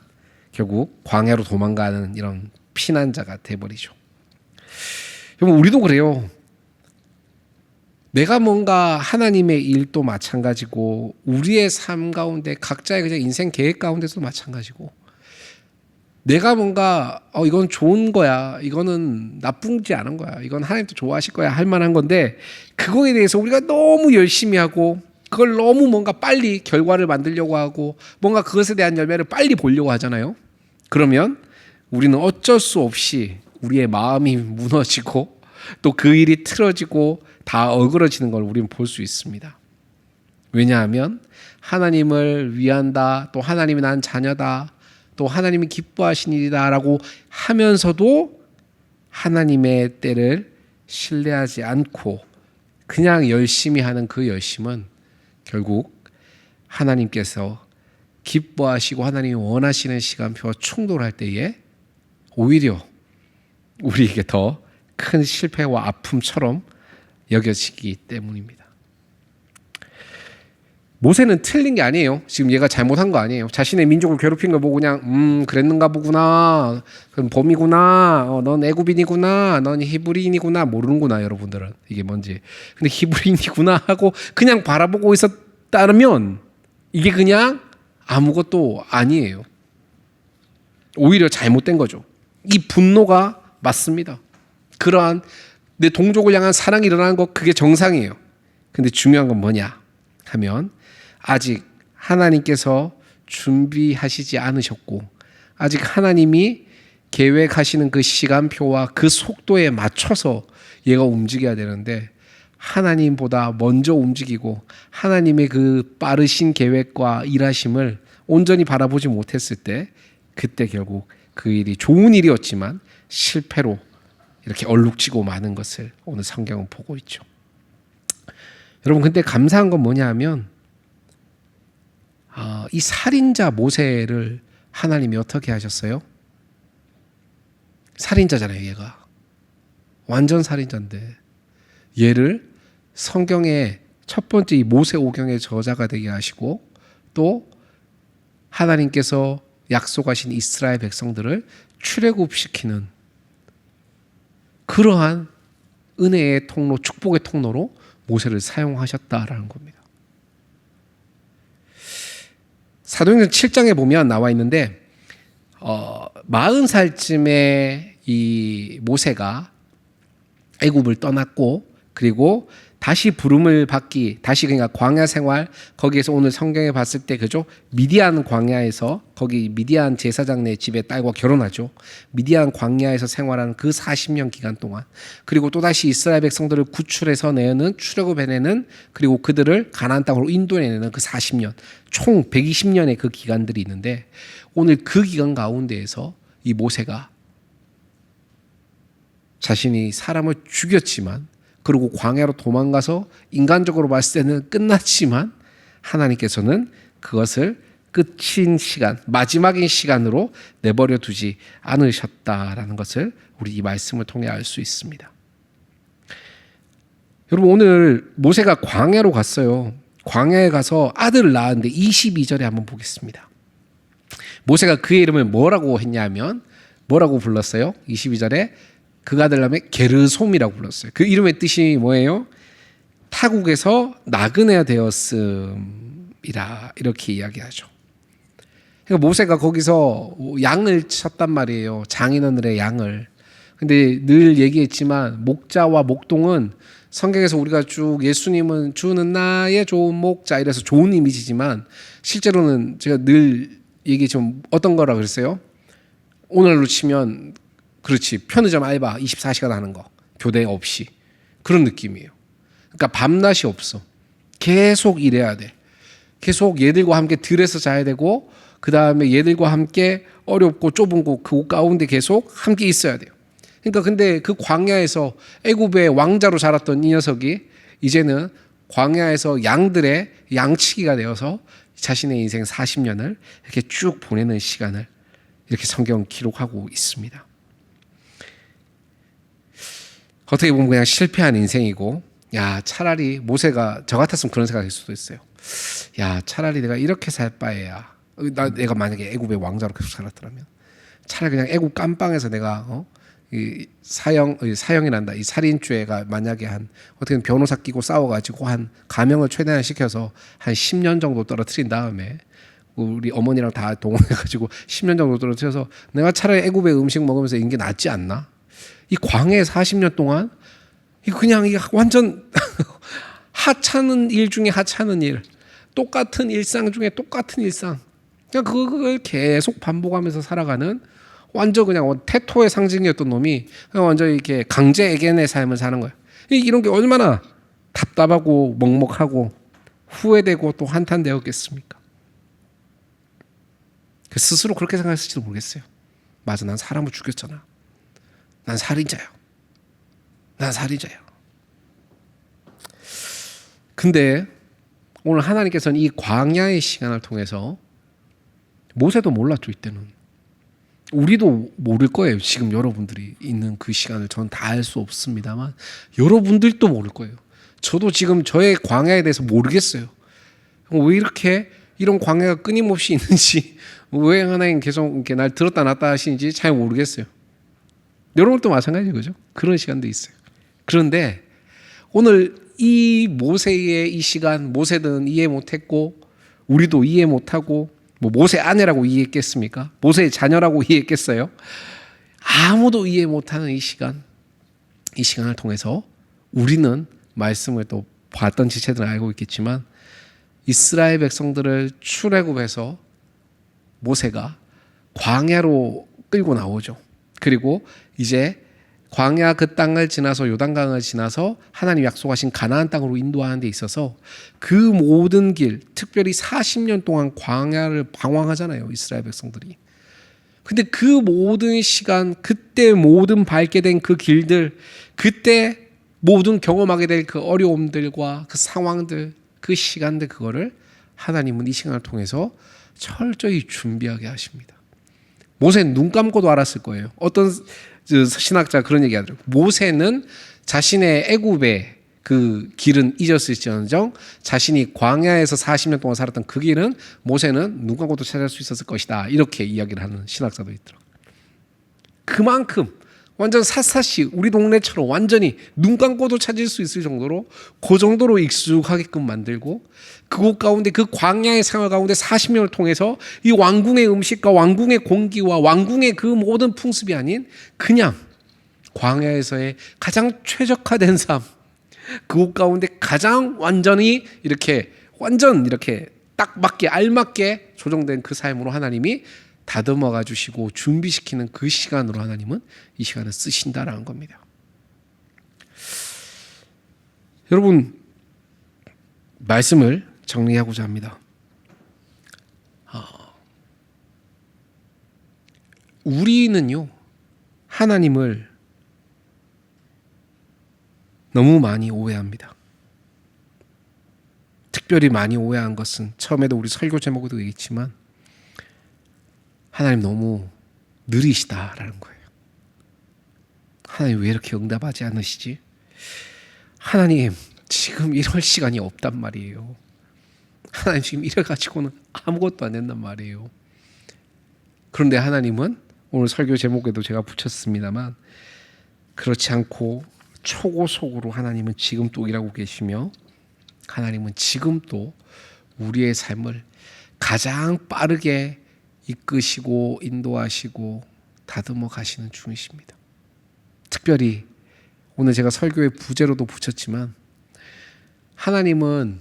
결국 광야로 도망가는 이런 피난자가 돼버리죠. 여러분 우리도 그래요. 내가 뭔가 하나님의 일도 마찬가지고 우리의 삶 가운데 각자의 그냥 인생 계획 가운데서도 마찬가지고 내가 뭔가 이건 좋은 거야, 이거는 나쁘지 않은 거야, 이건 하나님도 좋아하실 거야 할 만한 건데 그거에 대해서 우리가 너무 열심히 하고 그걸 너무 뭔가 빨리 결과를 만들려고 하고 뭔가 그것에 대한 열매를 빨리 보려고 하잖아요. 그러면 우리는 어쩔 수 없이 우리의 마음이 무너지고 또 그 일이 틀어지고 다 어그러지는 걸 우리는 볼 수 있습니다. 왜냐하면 하나님을 위한다, 또 하나님이 난 자녀다, 또 하나님이 기뻐하신 일이다라고 하면서도 하나님의 때를 신뢰하지 않고 그냥 열심히 하는 그 열심은 결국 하나님께서 기뻐하시고 하나님이 원하시는 시간표와 충돌할 때에 오히려 우리에게 더 큰 실패와 아픔처럼 여겨지기 때문입니다. 모세는 틀린 게 아니에요. 지금 얘가 잘못한 거 아니에요. 자신의 민족을 괴롭힌 걸 보고 그냥 그랬는가 보구나, 그럼 범이구나, 넌 애굽인이구나, 넌 히브리인이구나 모르는구나 여러분들은 이게 뭔지. 근데 히브리인이구나 하고 그냥 바라보고 있었다면 이게 그냥 아무것도 아니에요. 오히려 잘못된 거죠. 이 분노가 맞습니다. 그러한 내 동족을 향한 사랑이 일어나는 것, 그게 정상이에요. 근데 중요한 건 뭐냐 하면 아직 하나님께서 준비하시지 않으셨고 아직 하나님이 계획하시는 그 시간표와 그 속도에 맞춰서 얘가 움직여야 되는데 하나님보다 먼저 움직이고 하나님의 그 빠르신 계획과 일하심을 온전히 바라보지 못했을 때 그때 결국 그 일이 좋은 일이었지만 실패로 이렇게 얼룩지고 마는 것을 오늘 성경은 보고 있죠. 여러분 근데 감사한 건 뭐냐 하면 이 살인자 모세를 하나님이 어떻게 하셨어요? 살인자잖아요. 얘가 완전 살인자인데 얘를 성경의 첫 번째 이 모세오경의 저자가 되게 하시고 또 하나님께서 약속하신 이스라엘 백성들을 출애굽시키는 그러한 은혜의 통로, 축복의 통로로 모세를 사용하셨다라는 겁니다. 사도행전 7장에 보면 나와 있는데 40살쯤에 이 모세가 애굽을 떠났고 그리고 다시 부름을 받기, 다시 그러니까 광야 생활, 거기에서 오늘 성경에 봤을 때 그죠? 미디안 광야에서 거기 미디안 제사장네 집에 딸과 결혼하죠. 미디안 광야에서 생활하는 그 40년 기간 동안, 그리고 또 다시 이스라엘 백성들을 구출해서 내는 출애굽해내는, 그리고 그들을 가나안 땅으로 인도해내는 그 40년, 총 120년의 그 기간들이 있는데 오늘 그 기간 가운데에서 이 모세가 자신이 사람을 죽였지만 그리고 광야로 도망가서 인간적으로 봤을 때는 끝났지만 하나님께서는 그것을 끝인 시간, 마지막인 시간으로 내버려 두지 않으셨다라는 것을 우리 이 말씀을 통해 알 수 있습니다. 여러분 오늘 모세가 광야로 갔어요. 광야에 가서 아들을 낳았는데 22절에 한번 보겠습니다. 모세가 그의 이름을 뭐라고 했냐면 뭐라고 불렀어요? 22절에 그 아들 남에 게르솜이라고 불렀어요. 그 이름의 뜻이 뭐예요? 타국에서 나그네가 되었음이라 이렇게 이야기하죠. 그러니까 모세가 거기서 양을 쳤단 말이에요. 장인어른의 양을. 근데 늘 얘기했지만 목자와 목동은 성경에서 우리가 쭉 예수님은 주는 나의 좋은 목자 이래서 좋은 이미지지만 실제로는 제가 늘 얘기했지만 어떤 거라 그랬어요? 오늘로 치면 그렇지, 편의점 알바 24시간 하는 거, 교대 없이 그런 느낌이에요. 그러니까 밤낮이 없어. 계속 일해야 돼. 계속 얘들과 함께 들에서 자야 되고 그 다음에 얘들과 함께 어렵고 좁은 곳 그 가운데 계속 함께 있어야 돼요. 그러니까 근데 그 광야에서 애굽의 왕자로 자랐던 이 녀석이 이제는 광야에서 양들의 양치기가 되어서 자신의 인생 40년을 이렇게 쭉 보내는 시간을 이렇게 성경은 기록하고 있습니다. 어떻게 보면 그냥 실패한 인생이고, 야 차라리 모세가 저 같았으면 그런 생각일 수도 있어요. 야 차라리 내가 이렇게 살 바에야 내가 만약에 애굽의 왕자로 계속 살았더라면 차라리 그냥 애굽 깜빵에서 내가 이 사형이란다. 이 살인죄가 만약에 어떻게든 변호사 끼고 싸워가지고 한 감형을 최대한 시켜서 한 10년 정도 떨어뜨린 다음에 우리 어머니랑 다 동원해가지고 10년 정도 떨어뜨려서 내가 차라리 애굽의 음식 먹으면서 있는 게 낫지 않나? 이 광해 40년 동안 그냥 이 완전 하찮은 일 중에 하찮은 일, 똑같은 일상 중에 똑같은 일상, 그냥 그걸 계속 반복하면서 살아가는 완전 그냥 태토의 상징이었던 놈이 그냥 완전 이렇게 강제 애견의 삶을 사는 거예요. 이런 게 얼마나 답답하고 먹먹하고 후회되고 또 한탄되었겠습니까? 스스로 그렇게 생각했을지도 모르겠어요. 맞아, 난 사람을 죽였잖아. 난 살인자야. 난 살인자야. 근데 오늘 하나님께서는 이 광야의 시간을 통해서 모세도 몰랐죠. 이때는 우리도 모를 거예요. 지금 여러분들이 있는 그 시간을 전 다 알 수 없습니다만 여러분들도 모를 거예요. 저도 지금 저의 광야에 대해서 모르겠어요. 왜 이렇게 이런 광야가 끊임없이 있는지, 왜 하나님 계속 이렇게 날 들었다 놨다 하시는지 잘 모르겠어요. 여러분도 마찬가지죠, 그죠? 그런 시간도 있어요. 그런데 오늘 이 모세의 이 시간, 모세는 이해 못했고 우리도 이해 못하고 뭐 모세 아내라고 이해했겠습니까? 모세의 자녀라고 이해했겠어요? 아무도 이해 못하는 이 시간을 통해서 우리는 말씀을 또 봤던 지체들은 알고 있겠지만 이스라엘 백성들을 출애굽해서 모세가 광야로 끌고 나오죠. 그리고 이제 광야 그 땅을 지나서 요단강을 지나서 하나님 약속하신 가나안 땅으로 인도하는 데 있어서 그 모든 길, 특별히 40년 동안 광야를 방황하잖아요, 이스라엘 백성들이. 근데 그 모든 시간, 그때 모든 밟게 된 그 길들, 그때 모든 경험하게 될 그 어려움들과 그 상황들, 그 시간들, 그거를 하나님은 이 시간을 통해서 철저히 준비하게 하십니다. 모세는 눈 감고도 알았을 거예요. 어떤 신학자 그런 얘기 하더라고요. 모세는 자신의 애굽의 그 길은 잊었을지언정 자신이 광야에서 40년 동안 살았던 그 길은 모세는 눈 감고도 찾을 수 있었을 것이다. 이렇게 이야기를 하는 신학자도 있더라고요. 그만큼 완전 샅샅이 우리 동네처럼 완전히 눈 감고도 찾을 수 있을 정도로 그 정도로 익숙하게끔 만들고 그곳 가운데 그 광야의 생활 가운데 40년을 통해서 이 왕궁의 음식과 왕궁의 공기와 왕궁의 그 모든 풍습이 아닌 그냥 광야에서의 가장 최적화된 삶, 그곳 가운데 가장 완전히 이렇게 딱 맞게 알맞게 조정된 그 삶으로 하나님이 다듬어가 주시고 준비시키는 그 시간으로 하나님은 이 시간을 쓰신다라는 겁니다. 여러분, 말씀을 정리하고자 합니다. 우리는요, 하나님을 너무 많이 오해합니다. 특별히 많이 오해한 것은 처음에도 우리 설교 제목에도 얘기했지만 하나님 너무 느리시다라는 거예요. 하나님 왜 이렇게 응답하지 않으시지? 하나님 지금 이럴 시간이 없단 말이에요. 하나님 지금 이래가지고는 아무것도 안 된단 말이에요. 그런데 하나님은 오늘 설교 제목에도 제가 붙였습니다만 그렇지 않고 초고속으로 하나님은 지금 또 일하고 계시며 하나님은 지금 또 우리의 삶을 가장 빠르게 이끄시고 인도하시고 다듬어 가시는 중이십니다. 특별히 오늘 제가 설교의 부제로도 붙였지만 하나님은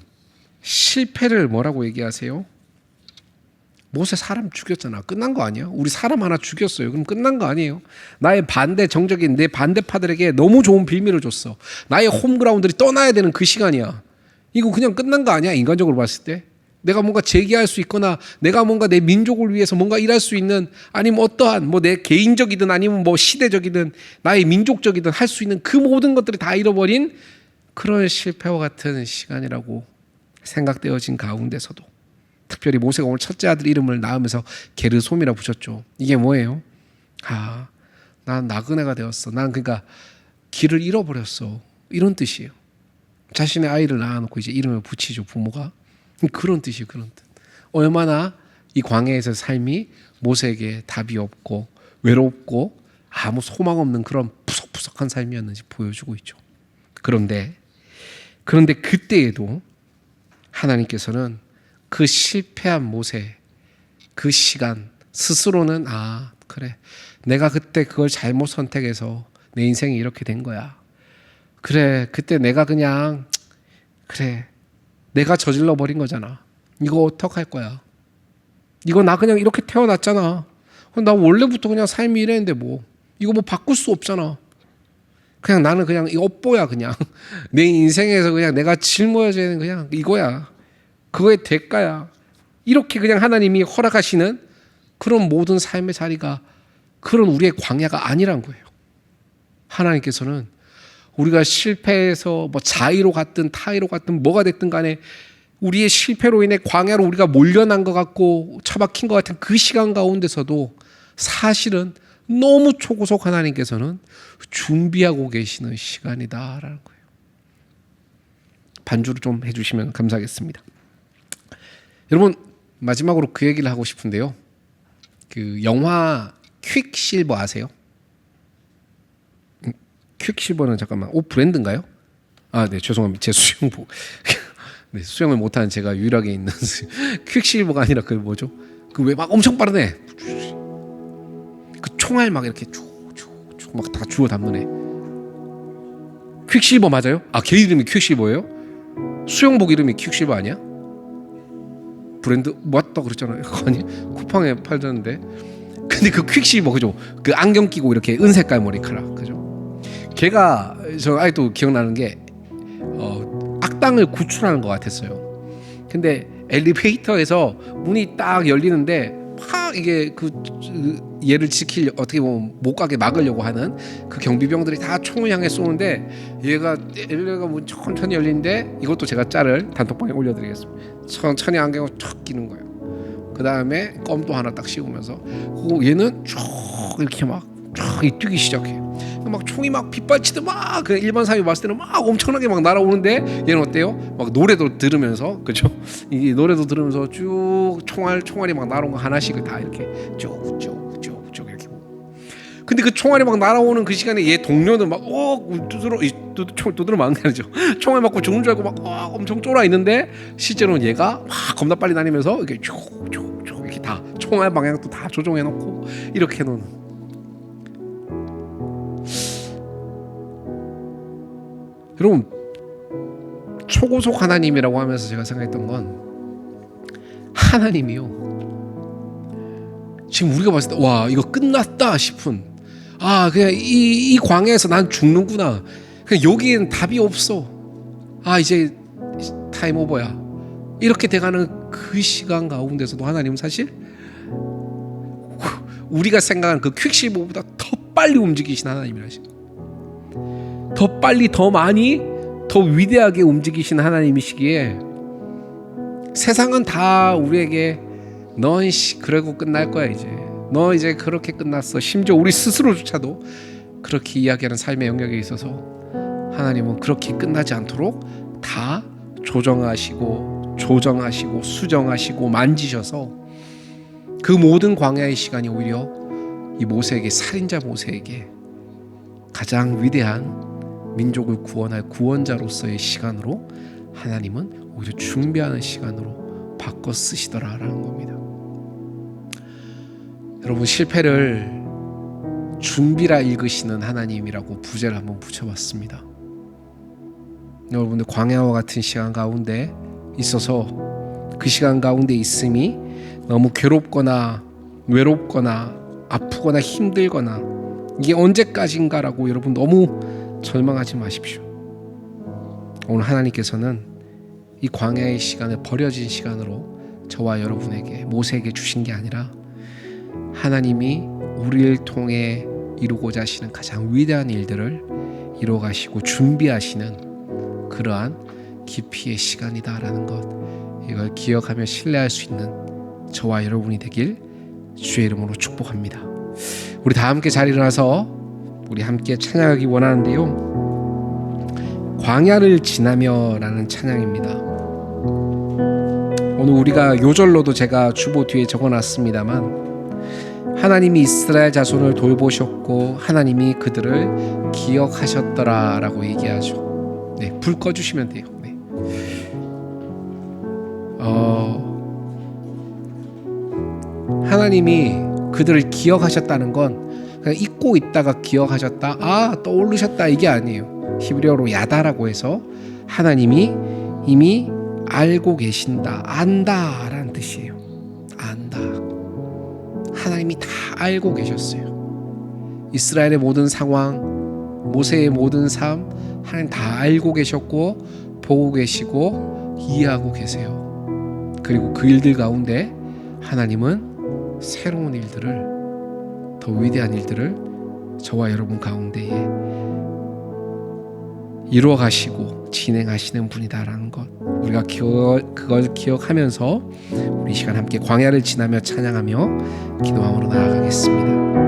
실패를 뭐라고 얘기하세요? 모세 사람 죽였잖아. 끝난 거 아니야? 우리 사람 하나 죽였어요. 그럼 끝난 거 아니에요? 나의 정적인 내 반대파들에게 너무 좋은 빌미를 줬어. 나의 홈그라운드들이 떠나야 되는 그 시간이야. 이거 그냥 끝난 거 아니야? 인간적으로 봤을 때. 내가 뭔가 재기할 수 있거나 내가 뭔가 내 민족을 위해서 뭔가 일할 수 있는 아니면 어떠한 뭐 내 개인적이든 아니면 뭐 시대적이든 나의 민족적이든 할 수 있는 그 모든 것들을 다 잃어버린 그런 실패와 같은 시간이라고 생각되어진 가운데서도 특별히 모세가 오늘 첫째 아들 이름을 낳으면서 게르솜이라 붙였죠. 이게 뭐예요? 난 나그네가 되었어. 난 그러니까 길을 잃어버렸어. 이런 뜻이에요. 자신의 아이를 낳아놓고 이제 이름을 붙이죠, 부모가. 그런 뜻이에요. 그런 뜻. 얼마나 이 광야에서 삶이 모세에게 답이 없고 외롭고 아무 소망 없는 그런 푸석푸석한 삶이었는지 보여주고 있죠. 그런데 그때에도 하나님께서는 그 실패한 모세, 그 시간 스스로는 그래, 내가 그때 그걸 잘못 선택해서 내 인생이 이렇게 된 거야. 그래, 그때 내가 그냥 내가 저질러 버린 거잖아. 이거 어떡할 거야? 이거 나 그냥 이렇게 태어났잖아. 나 원래부터 그냥 삶이 이랬는데 뭐 이거 뭐 바꿀 수 없잖아. 그냥 나는 그냥 이 업보야. 그냥 내 인생에서 그냥 내가 짊어져야 되는 그냥 이거야. 그거의 대가야. 이렇게 그냥 하나님이 허락하시는 그런 모든 삶의 자리가 그런 우리의 광야가 아니란 거예요. 하나님께서는 우리가 실패해서 뭐 자의로 갔든 타의로 갔든 뭐가 됐든 간에 우리의 실패로 인해 광야로 우리가 몰려난 것 같고 처박힌 것 같은 그 시간 가운데서도 사실은 너무 초고속 하나님께서는 준비하고 계시는 시간이다라는 거예요. 반주를 좀 해주시면 감사하겠습니다. 여러분, 마지막으로 그 얘기를 하고 싶은데요. 그 영화 퀵실버 아세요? 퀵실버는 잠깐만 브랜드인가요? 네, 죄송합니다. 제 수영복 네, 수영을 못하는 제가 유일하게 있는 퀵실버가 아니라 그 뭐죠? 그 왜 막 엄청 빠르네. 그 총알 막 이렇게 쭉쭉 막 다 주워 담는 애. 퀵실버 맞아요? 걔 이름이 퀵실버예요? 수영복 이름이 퀵실버 아니야? 브랜드 맞다 그랬잖아요. 아니 쿠팡에 팔던데. 근데 그 퀵실버 그죠? 그 안경 끼고 이렇게 은색깔 머리카락 그죠? 걔가 저 아직도 기억나는 게 악당을 구출하는 것 같았어요. 근데 엘리베이터에서 문이 딱 열리는데 막 이게 얘를 지킬 어떻게 보면 못 가게 막으려고 하는 그 경비병들이 다 총을 향해 쏘는데 얘가 엘리베이터가 문 천천히 열리는데 이것도 제가 짤을 단톡방에 올려드리겠습니다. 천천히 안경을 탁 끼는 거예요. 그 다음에 껌도 하나 딱 씌우면서 얘는 쭉 이렇게 막 뛰기 시작해. 막 총이 막 빗발치듯 막 그냥 일반 사람이 봤을 때는 막 엄청나게 막 날아오는데 얘는 어때요? 막 노래도 들으면서 그죠? 이 노래도 들으면서 쭉 총알이 막 날아온 거 하나씩을 다 이렇게 쭉쭉쭉쭉 이렇게 보고. 근데 그 총알이 막 날아오는 그 시간에 얘 동료는 막 두드러 맞는 게 아니죠. 총알 맞고 죽는 줄 알고 막 엄청 쫄아 있는데 실제로는 얘가 막 겁나 빨리 다니면서 이렇게 쭉쭉쭉 이렇게 다 총알 방향도 다 조정해 놓고 이렇게 해놓는. 여러분, 초고속 하나님이라고 하면서 제가 생각했던 건 하나님이요. 지금 우리가 봤을 때 와 이거 끝났다 싶은 그냥 이 광야에서 난 죽는구나. 그냥 여기엔 답이 없어. 이제 타임 오버야. 이렇게 돼가는 그 시간 가운데서도 하나님은 사실 우리가 생각하는 그 퀵실버보다 더 빨리 움직이신 하나님이라시. 더 빨리, 더 많이, 더 위대하게 움직이신 하나님이시기에 세상은 다 우리에게 넌 그러고 끝날 거야 이제. 너 이제 그렇게 끝났어. 심지어 우리 스스로조차도 그렇게 이야기하는 삶의 영역에 있어서 하나님은 그렇게 끝나지 않도록 다 조정하시고 수정하시고 만지셔서 그 모든 광야의 시간이 오히려 이 모세에게 살인자 모세에게 가장 위대한 민족을 구원할 구원자로서의 시간으로 하나님은 오히려 준비하는 시간으로 바꿔 쓰시더라라는 겁니다. 여러분, 실패를 준비라 읽으시는 하나님이라고 부제를 한번 붙여봤습니다. 여러분들 광야와 같은 시간 가운데 있어서 그 시간 가운데 있음이 너무 괴롭거나 외롭거나 아프거나 힘들거나 이게 언제까지인가라고 여러분 너무 절망하지 마십시오. 오늘 하나님께서는 이 광야의 시간을 버려진 시간으로 저와 여러분에게 모세에게 주신 게 아니라 하나님이 우리를 통해 이루고자 하시는 가장 위대한 일들을 이루어가시고 준비하시는 그러한 깊이의 시간이다라는 것, 이걸 기억하며 신뢰할 수 있는 저와 여러분이 되길 주의 이름으로 축복합니다. 우리 다 함께 자리에 일어나서 우리 함께 찬양하기 원하는데요, 광야를 지나며라는 찬양입니다. 오늘 우리가 요절로도 제가 주보 뒤에 적어놨습니다만 하나님이 이스라엘 자손을 돌보셨고 하나님이 그들을 기억하셨더라라고 얘기하죠. 네, 불 꺼주시면 돼요. 네. 하나님이 그들을 기억하셨다는 건 그냥 잊고 있다가 기억하셨다, 떠오르셨다 이게 아니에요. 히브리어로 야다라고 해서 하나님이 이미 알고 계신다, 안다라는 뜻이에요. 안다. 하나님이 다 알고 계셨어요. 이스라엘의 모든 상황, 모세의 모든 삶 하나님 다 알고 계셨고 보고 계시고 이해하고 계세요. 그리고 그 일들 가운데 하나님은 새로운 일들을, 더 위대한 일들을 저와 여러분 가운데에 이루어 가시고 진행하시는 분이다라는 것, 우리가 그걸 기억하면서 우리 시간 함께 광야를 지나며 찬양하며 기도함으로 나아가겠습니다.